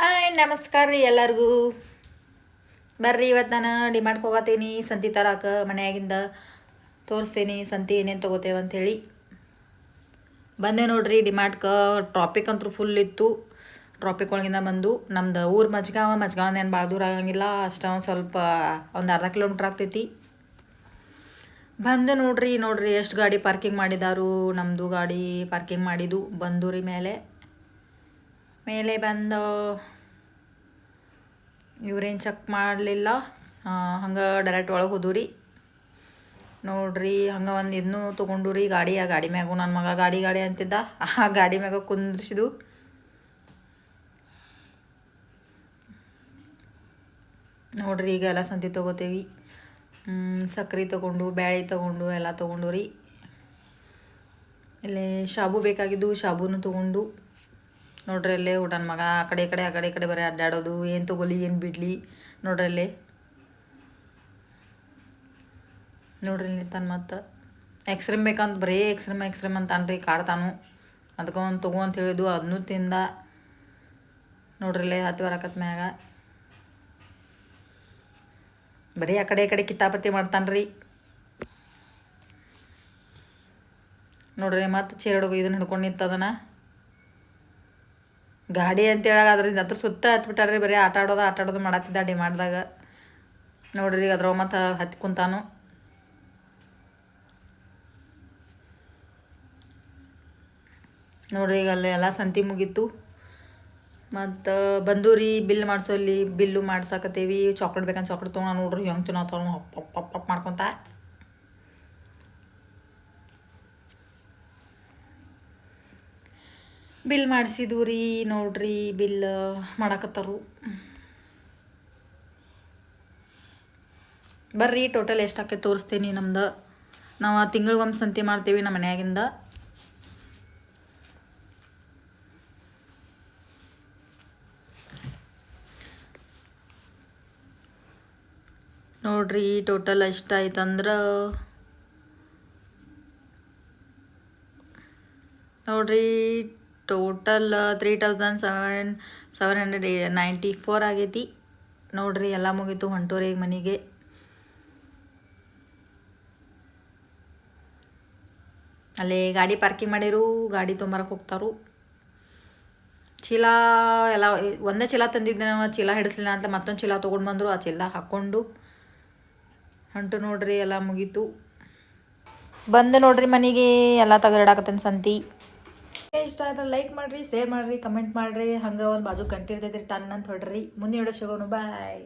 Hi ನಮಸ್ಕಾರ ರೀ ಎಲ್ಲರಿಗೂ. ಬರ್ರಿ ಇವತ್ತು ನಾನು ಡಿಮಾರ್ಟ್ಗೆ ಹೋಗತ್ತೀನಿ ಸಂತಿ ತರಾಕ. ಮನೆಯಾಗಿಂದ ತೋರಿಸ್ತೀನಿ ಸಂತಿ ಏನೇನು ತೊಗೋತೇವೆ ಅಂಥೇಳಿ ಬಂದೆ ನೋಡ್ರಿ. ಡಿಮಾರ್ಟ್ಗೆ ಟ್ರಾಫಿಕ್ ಅಂತೂ ಫುಲ್ ಇತ್ತು. ಟ್ರಾಫಿಕ್ ಒಳಗಿಂದ ಬಂದು ನಮ್ದು ಊರು ಮಜ್ಗಾಂವ್ ಏನು ಭಾಳ ದೂರ ಆಗಂಗಿಲ್ಲ, ಅಷ್ಟೊಂದು ಸ್ವಲ್ಪ ಒಂದು ಅರ್ಧ ಕಿಲೋಮೀಟ್ರ್ ಆಗ್ತೈತಿ. ಬಂದು ನೋಡ್ರಿ ಎಷ್ಟು ಗಾಡಿ ಪಾರ್ಕಿಂಗ್ ಮಾಡಿದಾರು. ನಮ್ಮದು ಗಾಡಿ ಪಾರ್ಕಿಂಗ್ ಮಾಡಿದ್ದು ಬಂದು ರೀ ಮೇಲೆ ಬಂದು ಇವ್ರೇನು ಚೆಕ್ ಮಾಡಲಿಲ್ಲ, ಹಂಗೆ ಡೈರೆಕ್ಟ್ ಒಳಗೆ ಹೋದು ರೀ. ನೋಡ್ರಿ ಹಂಗೆ ಒಂದು ಇದನ್ನು ತೊಗೊಂಡು ರೀ ಗಾಡಿ. ಆ ಗಾಡಿ ಮ್ಯಾಗು ನನ್ನ ಮಗ ಗಾಡಿ ಅಂತಿದ್ದ, ಆ ಗಾಡಿ ಮ್ಯಾಗ ಕುಂದ್ರಿಸಿದು. ನೋಡ್ರಿ ಈಗ ಎಲ್ಲ ಸಂತಿ ತೊಗೋತೇವಿ. ಸಕ್ರೆ ತೊಗೊಂಡು, ಬ್ಯಾಳಿ ತೊಗೊಂಡು ಎಲ್ಲ ತೊಗೊಂಡು ರೀ. ಇಲ್ಲಿ ಶಾಬು ಬೇಕಾಗಿದ್ದು ಶಾಬೂನು ತೊಗೊಂಡು. ನೋಡ್ರಿ ಅಲ್ಲೇ ನನ್ನ ಮಗ ಆ ಕಡೆ ಈ ಕಡೆ ಬರೀ ಅಡ್ಡಾಡೋದು, ಏನು ತೊಗೊಲಿ ಏನು ಬಿಡಲಿ. ನೋಡ್ರಿ ಅಲ್ಲೇ ನೋಡ್ರಿ ನಿಂತಾನ. ಮತ್ತು ಎಕ್ಸ್ರೇಮ್ ಬೇಕಂತ ಬರೀ ಎಕ್ಸ್ರೇಮ್ ಅಂತಾನ್ರಿ, ಕಾಡ್ತಾನು. ಅದಕ್ಕೆ ಒಂದು ತೊಗೊ ಅಂತ ಹೇಳಿದ್ದು, ಅದನ್ನೂ ತಿಂದ. ನೋಡ್ರಲ್ಲೇ ಹತ್ತಿ ಬರಕತ್ ಮ್ಯಾಗ ಬರೀ ಆ ಕಡೆ ಕಿತ್ತಾಪತಿ ಮಾಡ್ತಾನ್ರಿ. ನೋಡ್ರಿ ಮತ್ತು ಚೇರಡುಗು ಇದನ್ನು ಹಿಡ್ಕೊಂಡು ನಿಂತದನ. ಗಾಡಿ ಅಂತೇಳಾಗ ಅದ್ರಿಂದ ಅದ್ರ ಸುತ್ತ ಹತ್ಬಿಟ್ಟಾರ್ರಿ. ಬರೀ ಆಟ ಆಡೋದು ಮಾಡತ್ತಿದ್ದ ಡಿಮಾರ್ಟ್ದಾಗ. ನೋಡ್ರಿ ಅದ್ರ ಮತ್ತು ಹತ್ತಿ ಕುಂತಾನು. ನೋಡ್ರಿ ಈಗ ಅಲ್ಲಿ ಎಲ್ಲ ಸಂತಿ ಮುಗೀತು. ಮತ್ತು ಬಂದೂರಿ ಬಿಲ್ ಮಾಡಿಸೋಲ್ಲಿ ಬಿಲ್ಲು ಮಾಡ್ಸಾಕತ್ತೇವಿ. ಚಾಕ್ಲೇಟ್ ಬೇಕಂತ ಚಾಕ್ಲೇಟ್ ತೊಗೊಂಡು ನೋಡ್ರಿ ಹೆಂಗೆ ತಿನ್ನೋತಾವ ಪಪ್ ಮಾಡ್ಕೊತ. ಬಿಲ್ ಮಾಡಿಸಿದ್ದು ರೀ. ನೋಡ್ರಿ ಬಿಲ್ ಮಾಡಾಕತ್ತಾರು. ಬರ್ರಿ ಟೋಟಲ್ ಎಷ್ಟಾಕೈತೆ ತೋರಿಸ್ತೀನಿ. ನಮ್ದು ನಾವು ತಿಂಗಳಿಗೊಮ್ಮೆ ಸಂತಿ ಮಾಡ್ತೀವಿ ನಮ್ಮ ಮನ್ಯಾಗಿಂದ. ನೋಡ್ರಿ ಟೋಟಲ್ ಎಷ್ಟಾಯ್ತಂದ್ರೆ ನೋಡ್ರಿ ಟೋಟಲ್ 3794 ಆಗೈತಿ. ನೋಡ್ರಿ ಎಲ್ಲ ಮುಗೀತು. ಹೊಂಟೋರಿ ಈಗ ಮನೆಗೆ. ಅಲ್ಲೇ ಗಾಡಿ ಪಾರ್ಕಿಂಗ್ ಮಾಡಿರು, ಗಾಡಿ ತೊಂಬರಕ್ಕೆ ಹೋಗ್ತಾರು. ಚೀಲ ಎಲ್ಲ ಒಂದೇ ಚೀಲ ತಂದಿದ್ದೆ ನಾವು, ಚೀಲ ಹಿಡಿಸ್ಲಿಲ್ಲ ಅಂತ ಮತ್ತೊಂದು ಚೀಲ ತೊಗೊಂಡು ಬಂದರು. ಆ ಚೀಲ ಹಾಕ್ಕೊಂಡು ಹೊಂಟು. ನೋಡ್ರಿ ಎಲ್ಲ ಮುಗೀತು. ಬಂದು ನೋಡ್ರಿ ಮನೆಗೆ ಎಲ್ಲ ತೆಗೆದಿಡಾಕತ್ತೇನೆ ಸಂತಿ. ಇಷ್ಟ ಆಯ್ತು ಲೈಕ್ ಮಾಡಿರಿ, ಶೇರ್ ಮಾಡಿರಿ, ಕಮೆಂಟ್ ಮಾಡಿರಿ. ಹಂಗೆ ಒಂದು ಬಾಜು ಗಂಟೆ ಇರ್ತೈತಿ ಟನ್ ಅಂತ ಹೊಡ್ರಿ. ಮುಂದಿನ ವಿಡಿಯೋ ಸಿಗೋಣ. ಬಾಯ್.